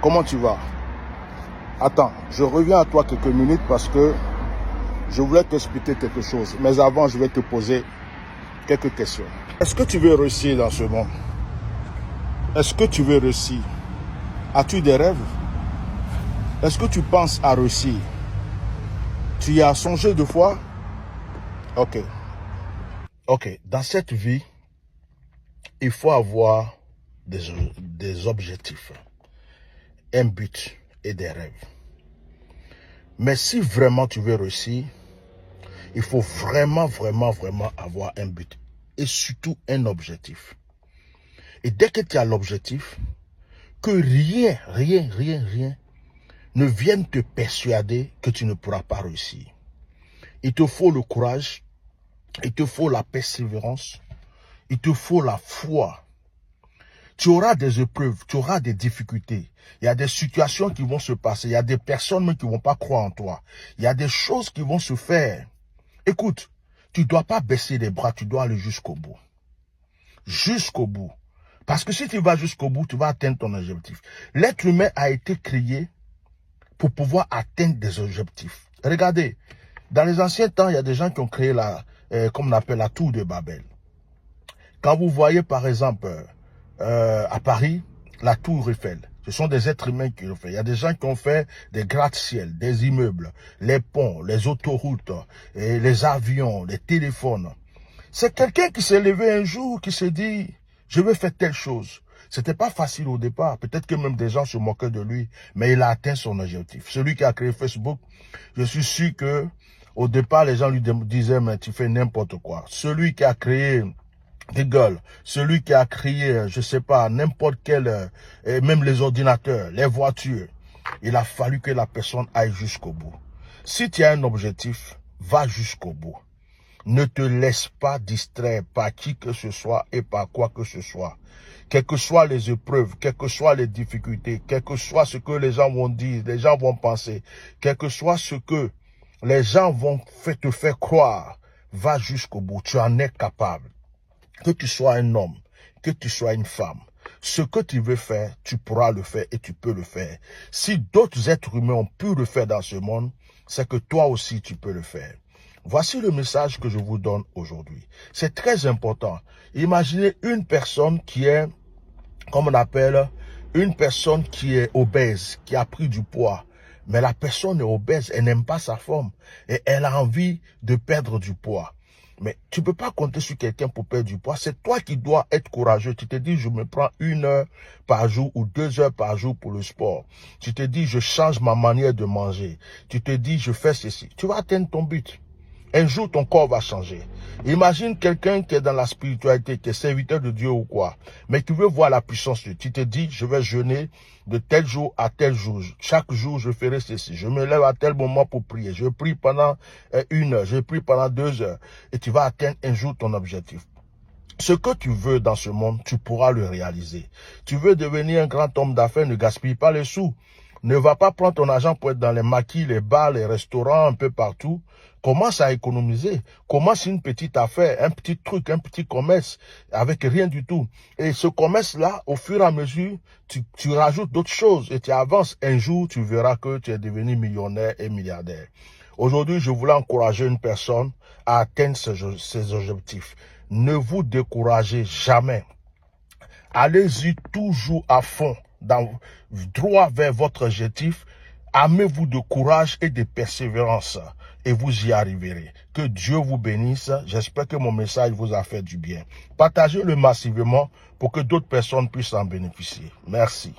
comment tu vas? Attends, je reviens à toi quelques minutes parce que je voulais t'expliquer quelque chose. Mais avant, je vais te poser quelques questions. Est-ce que tu veux réussir dans ce monde? Est-ce que tu veux réussir? As-tu des rêves? Est-ce que tu penses à réussir? Tu y as songé deux fois? Ok. Dans cette vie, il faut avoir des objectifs, un but et des rêves. Mais si vraiment tu veux réussir, il faut vraiment avoir un but et surtout un objectif. Et dès que tu as l'objectif, que rien ne vienne te persuader que tu ne pourras pas réussir. Il te faut le courage, il te faut la persévérance, il te faut la foi. Tu auras des épreuves, tu auras des difficultés. Il y a des situations qui vont se passer, il y a des personnes qui ne vont pas croire en toi. Il y a des choses qui vont se faire. Écoute, tu ne dois pas baisser les bras, tu dois aller jusqu'au bout. Jusqu'au bout. Parce que si tu vas jusqu'au bout, tu vas atteindre ton objectif. L'être humain a été créé pour pouvoir atteindre des objectifs. Regardez, dans les anciens temps, il y a des gens qui ont créé comme on appelle la tour de Babel. Quand vous voyez par exemple à Paris, la tour Eiffel, ce sont des êtres humains qui l'ont fait. Il y a des gens qui ont fait des gratte-ciel, des immeubles, les ponts, les autoroutes, et les avions, les téléphones. C'est quelqu'un qui s'est levé un jour, qui s'est dit, je vais faire telle chose. C'était pas facile au départ. Peut-être que même des gens se moquaient de lui, mais il a atteint son objectif. Celui qui a créé Facebook, je suis sûr que au départ, les gens lui disaient, mais tu fais n'importe quoi. Celui qui a créé Google, celui qui a créé, je sais pas, n'importe quel, même les ordinateurs, les voitures, il a fallu que la personne aille jusqu'au bout. Si tu as un objectif, va jusqu'au bout. Ne te laisse pas distraire par qui que ce soit et par quoi que ce soit. Quelles que soient les épreuves, quelles que soient les difficultés, quel que soit ce que les gens vont dire, les gens vont penser, quel que soit ce que les gens vont te faire croire, va jusqu'au bout. Tu en es capable. Que tu sois un homme, que tu sois une femme, ce que tu veux faire, tu pourras le faire et tu peux le faire. Si d'autres êtres humains ont pu le faire dans ce monde, c'est que toi aussi tu peux le faire. Voici le message que je vous donne aujourd'hui. C'est très important. Imaginez une personne qui est, comme on appelle, une personne qui est obèse, qui a pris du poids. Mais la personne est obèse, elle n'aime pas sa forme et elle a envie de perdre du poids. Mais tu ne peux pas compter sur quelqu'un pour perdre du poids. C'est toi qui dois être courageux. Tu te dis, je me prends 1 heure par jour ou 2 heures par jour pour le sport. Tu te dis, je change ma manière de manger. Tu te dis, je fais ceci. Tu vas atteindre ton but. Un jour, ton corps va changer. Imagine quelqu'un qui est dans la spiritualité, qui est serviteur de Dieu ou quoi, mais qui veut voir la puissance de Dieu. Tu te dis, je vais jeûner de tel jour à tel jour. Chaque jour, je ferai ceci. Je me lève à tel moment pour prier. Je prie pendant 1 heure. Je prie pendant 2 heures. Et tu vas atteindre un jour ton objectif. Ce que tu veux dans ce monde, tu pourras le réaliser. Tu veux devenir un grand homme d'affaires, ne gaspille pas les sous. Ne va pas prendre ton argent pour être dans les maquis, les bars, les restaurants, un peu partout. Commence à économiser. Commence une petite affaire, un petit truc, un petit commerce avec rien du tout. Et ce commerce-là, au fur et à mesure, tu rajoutes d'autres choses et tu avances. Un jour, tu verras que tu es devenu millionnaire et milliardaire. Aujourd'hui, je voulais encourager une personne à atteindre ses objectifs. Ne vous découragez jamais. Allez-y toujours à fond, droit vers votre objectif. Armez-vous de courage et de persévérance et vous y arriverez. Que Dieu vous bénisse. J'espère que mon message vous a fait du bien. Partagez-le massivement pour que d'autres personnes puissent en bénéficier. Merci.